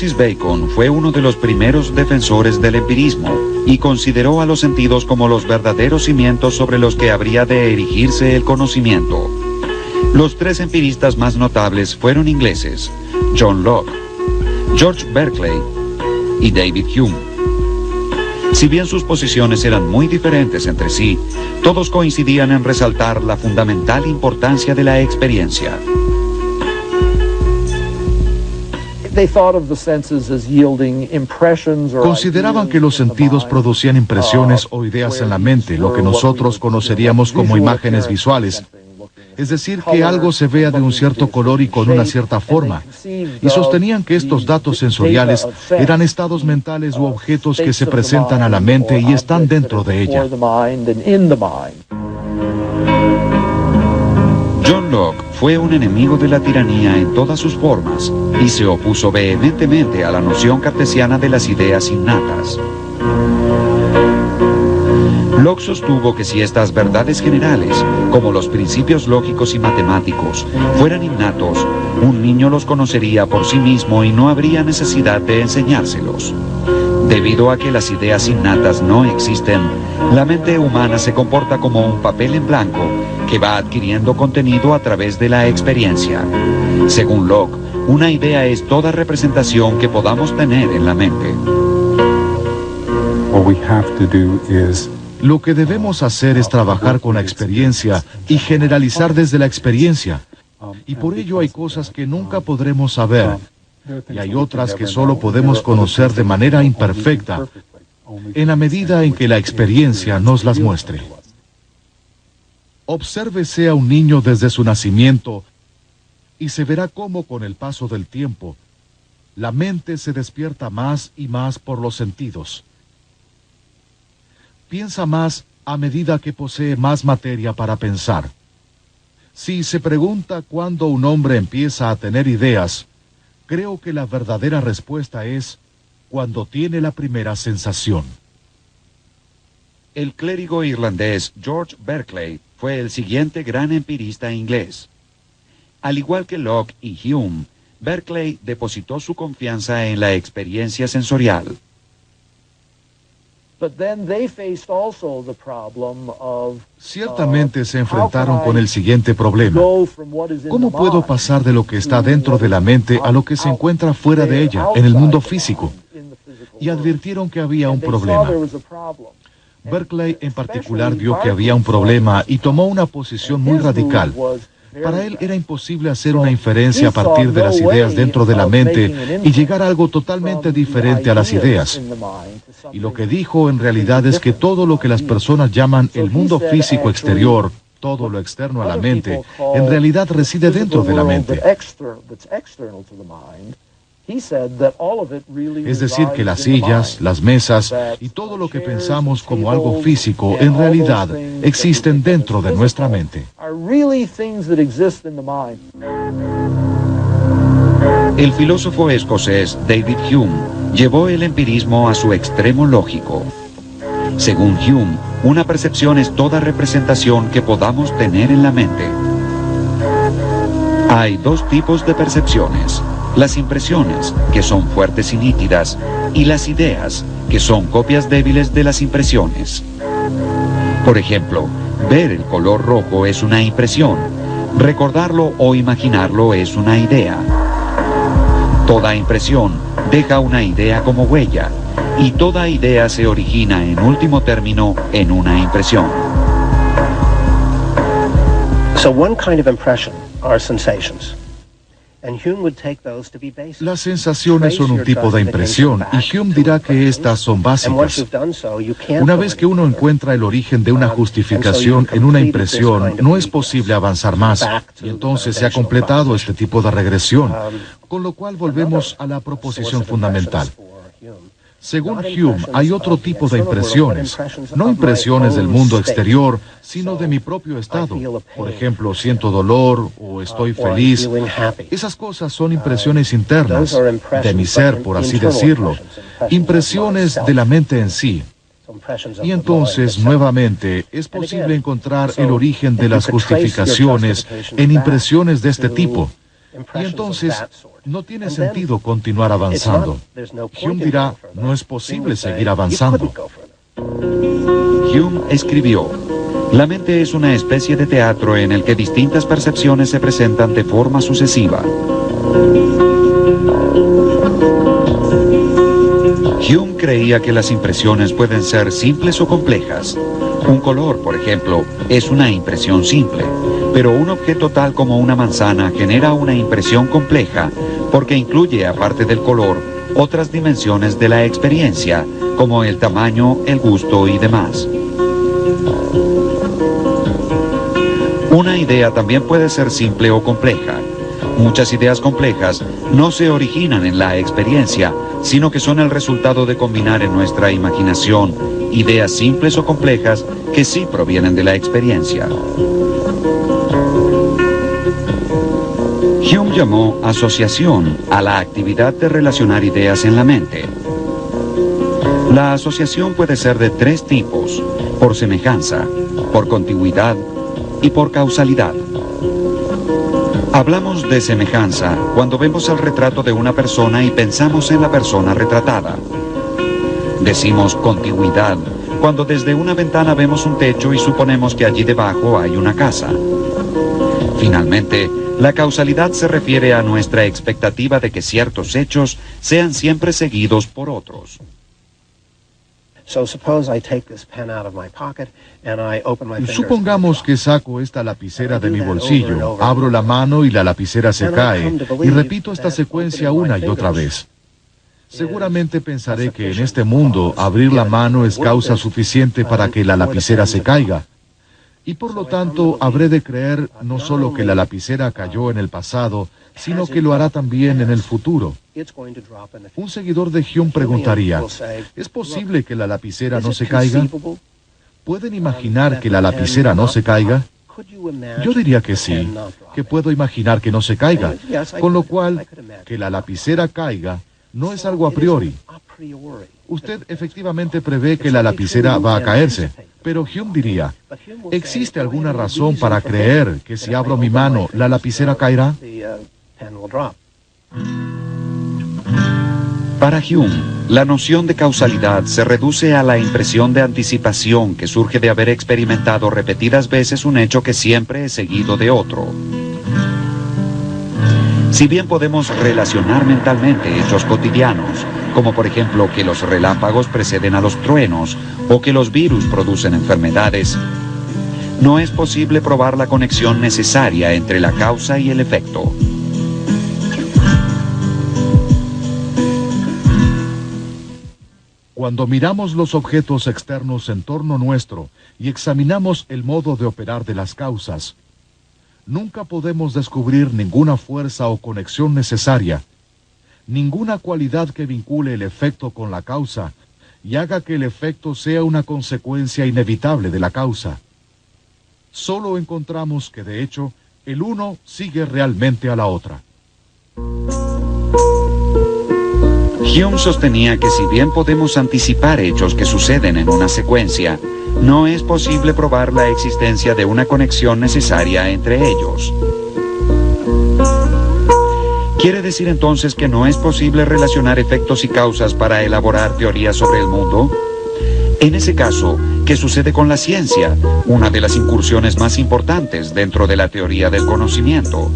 Francis Bacon fue uno de los primeros defensores del empirismo y consideró a los sentidos como los verdaderos cimientos sobre los que habría de erigirse el conocimiento. Los tres empiristas más notables fueron ingleses: John Locke, George Berkeley y David Hume. Si bien sus posiciones eran muy diferentes entre sí, todos coincidían en resaltar la fundamental importancia de la experiencia. Consideraban que los sentidos producían impresiones o ideas en la mente, lo que nosotros conoceríamos como imágenes visuales. Es decir, que algo se vea de un cierto color y con una cierta forma. Y sostenían que estos datos sensoriales eran estados mentales u objetos que se presentan a la mente y están dentro de ella. John Locke fue un enemigo de la tiranía en todas sus formas y se opuso vehementemente a la noción cartesiana de las ideas innatas. Locke sostuvo que si estas verdades generales, como los principios lógicos y matemáticos, fueran innatos, un niño los conocería por sí mismo y no habría necesidad de enseñárselos. Debido a que las ideas innatas no existen, la mente humana se comporta como un papel en blanco que va adquiriendo contenido a través de la experiencia. Según Locke, una idea es toda representación que podamos tener en la mente. Lo que debemos hacer es trabajar con la experiencia y generalizar desde la experiencia. Y por ello hay cosas que nunca podremos saber, y hay otras que solo podemos conocer de manera imperfecta, en la medida en que la experiencia nos las muestre. Obsérvese a un niño desde su nacimiento y se verá cómo con el paso del tiempo, la mente se despierta más y más por los sentidos. Piensa más a medida que posee más materia para pensar. Si se pregunta cuándo un hombre empieza a tener ideas, creo que la verdadera respuesta es cuando tiene la primera sensación. El clérigo irlandés George Berkeley fue el siguiente gran empirista inglés. Al igual que Locke y Hume, Berkeley depositó su confianza en la experiencia sensorial. Ciertamente se enfrentaron con el siguiente problema. ¿Cómo puedo pasar de lo que está dentro de la mente a lo que se encuentra fuera de ella, en el mundo físico? Y advirtieron que había un problema. Berkeley en particular vio que había un problema y tomó una posición muy radical. Para él era imposible hacer una inferencia a partir de las ideas dentro de la mente y llegar a algo totalmente diferente a las ideas. Y lo que dijo en realidad es que todo lo que las personas llaman el mundo físico exterior, todo lo externo a la mente, en realidad reside dentro de la mente. Es decir, que las sillas, las mesas y todo lo que pensamos como algo físico, en realidad existen dentro de nuestra mente. El filósofo escocés David Hume llevó el empirismo a su extremo lógico. Según Hume, una percepción es toda representación que podamos tener en la mente. Hay dos tipos de percepciones: las impresiones, que son fuertes y nítidas, y las ideas, que son copias débiles de las impresiones. Por ejemplo, ver el color rojo es una impresión, recordarlo o imaginarlo es una idea. Toda impresión deja una idea como huella, y toda idea se origina en último término en una impresión. So one kind of impression are sensations. Las sensaciones son un tipo de impresión, y Hume dirá que estas son básicas. Una vez que uno encuentra el origen de una justificación en una impresión, no es posible avanzar más, y entonces se ha completado este tipo de regresión, con lo cual volvemos a la proposición fundamental. Según Hume, hay otro tipo de impresiones, no impresiones del mundo exterior, sino de mi propio estado. Por ejemplo, siento dolor o estoy feliz. Esas cosas son impresiones internas, de mi ser, por así decirlo, impresiones de la mente en sí. Y entonces, nuevamente, es posible encontrar el origen de las justificaciones en impresiones de este tipo. Y entonces, no tiene sentido continuar avanzando. Hume dirá, no es posible seguir avanzando. Hume escribió: la mente es una especie de teatro en el que distintas percepciones se presentan de forma sucesiva. Hume creía que las impresiones pueden ser simples o complejas. Un color, por ejemplo, es una impresión simple, pero un objeto tal como una manzana genera una impresión compleja porque incluye, aparte del color, otras dimensiones de la experiencia, como el tamaño, el gusto y demás. Una idea también puede ser simple o compleja. Muchas ideas complejas no se originan en la experiencia, sino que son el resultado de combinar en nuestra imaginación ideas simples o complejas que sí provienen de la experiencia. Hume llamó asociación a la actividad de relacionar ideas en la mente. La asociación puede ser de tres tipos: por semejanza, por contigüidad y por causalidad. Hablamos de semejanza cuando vemos el retrato de una persona y pensamos en la persona retratada. Decimos contigüidad cuando desde una ventana vemos un techo y suponemos que allí debajo hay una casa. Finalmente, la causalidad se refiere a nuestra expectativa de que ciertos hechos sean siempre seguidos por otros. Supongamos que saco esta lapicera de mi bolsillo, abro la mano y la lapicera se cae, y repito esta secuencia una y otra vez. Seguramente pensaré que en este mundo abrir la mano es causa suficiente para que la lapicera se caiga. Y por lo tanto habré de creer no solo que la lapicera cayó en el pasado, sino que lo hará también en el futuro. Un seguidor de Hume preguntaría, ¿es posible que la lapicera no se caiga? ¿Pueden imaginar que la lapicera no se caiga? Yo diría que sí, que puedo imaginar que no se caiga, con lo cual, que la lapicera caiga no es algo a priori. Usted efectivamente prevé que la lapicera va a caerse, pero Hume diría, ¿existe alguna razón para creer que si abro mi mano, la lapicera caerá? Para Hume, la noción de causalidad se reduce a la impresión de anticipación que surge de haber experimentado repetidas veces un hecho que siempre es seguido de otro. Si bien podemos relacionar mentalmente hechos cotidianos, como por ejemplo que los relámpagos preceden a los truenos o que los virus producen enfermedades, no es posible probar la conexión necesaria entre la causa y el efecto. Cuando miramos los objetos externos en torno nuestro y examinamos el modo de operar de las causas, nunca podemos descubrir ninguna fuerza o conexión necesaria, ninguna cualidad que vincule el efecto con la causa y haga que el efecto sea una consecuencia inevitable de la causa. Solo encontramos que, de hecho, el uno sigue realmente a la otra. Hume sostenía que si bien podemos anticipar hechos que suceden en una secuencia, no es posible probar la existencia de una conexión necesaria entre ellos. ¿Quiere decir entonces que no es posible relacionar efectos y causas para elaborar teorías sobre el mundo? En ese caso, ¿qué sucede con la ciencia, una de las incursiones más importantes dentro de la teoría del conocimiento?